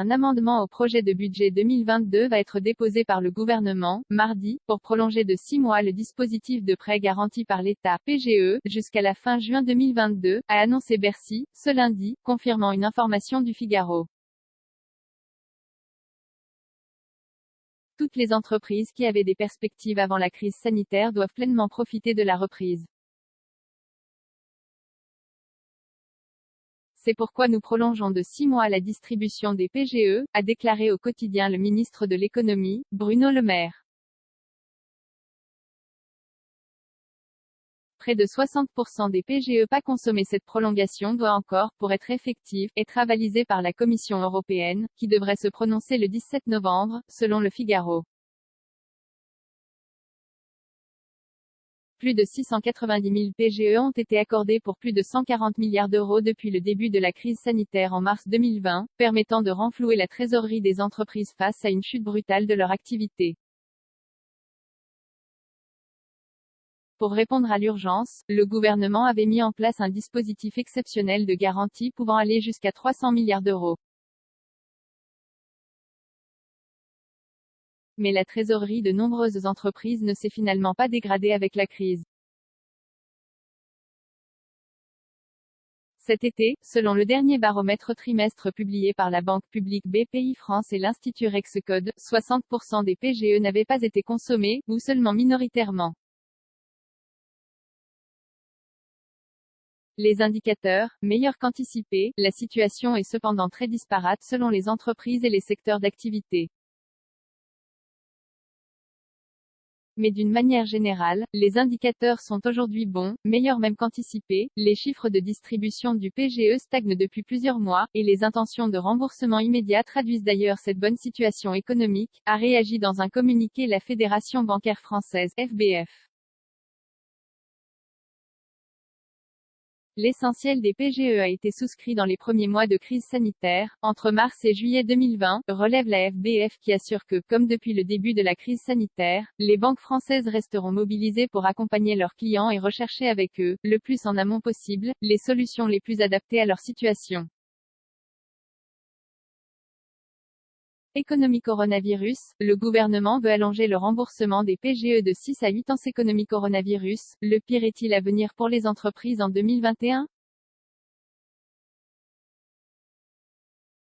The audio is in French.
Un amendement au projet de budget 2022 va être déposé par le gouvernement, mardi, pour prolonger de 6 mois le dispositif de prêt garanti par l'État, PGE, jusqu'à la fin juin 2022, a annoncé Bercy, ce lundi, confirmant une information du Figaro. Toutes les entreprises qui avaient des perspectives avant la crise sanitaire doivent pleinement profiter de la reprise. C'est pourquoi nous prolongeons de 6 mois la distribution des PGE, a déclaré au quotidien le ministre de l'économie, Bruno Le Maire. Près de 60% des PGE pas consommés. Cette prolongation doit encore, pour être effective, être avalisée par la Commission européenne, qui devrait se prononcer le 17 novembre, selon le Figaro. Plus de 690 000 PGE ont été accordés pour plus de 140 milliards d'euros depuis le début de la crise sanitaire en mars 2020, permettant de renflouer la trésorerie des entreprises face à une chute brutale de leur activité. Pour répondre à l'urgence, le gouvernement avait mis en place un dispositif exceptionnel de garantie pouvant aller jusqu'à 300 milliards d'euros. Mais la trésorerie de nombreuses entreprises ne s'est finalement pas dégradée avec la crise. Cet été, selon le dernier baromètre trimestre publié par la Banque publique Bpifrance et l'Institut Rexecode, 60% des PGE n'avaient pas été consommés, ou seulement minoritairement. Les indicateurs, meilleurs qu'anticipés, la situation est cependant très disparate selon les entreprises et les secteurs d'activité. Mais d'une manière générale, les indicateurs sont aujourd'hui bons, meilleurs même qu'anticipés, les chiffres de distribution du PGE stagnent depuis plusieurs mois, et les intentions de remboursement immédiat traduisent d'ailleurs cette bonne situation économique, a réagi dans un communiqué la Fédération bancaire française, FBF. L'essentiel des PGE a été souscrit dans les premiers mois de crise sanitaire, entre mars et juillet 2020, relève la FBF qui assure que, comme depuis le début de la crise sanitaire, les banques françaises resteront mobilisées pour accompagner leurs clients et rechercher avec eux, le plus en amont possible, les solutions les plus adaptées à leur situation. Économie coronavirus, le gouvernement veut allonger le remboursement des PGE de 6 à 8 ans. Économie coronavirus, le pire est-il à venir pour les entreprises en 2021?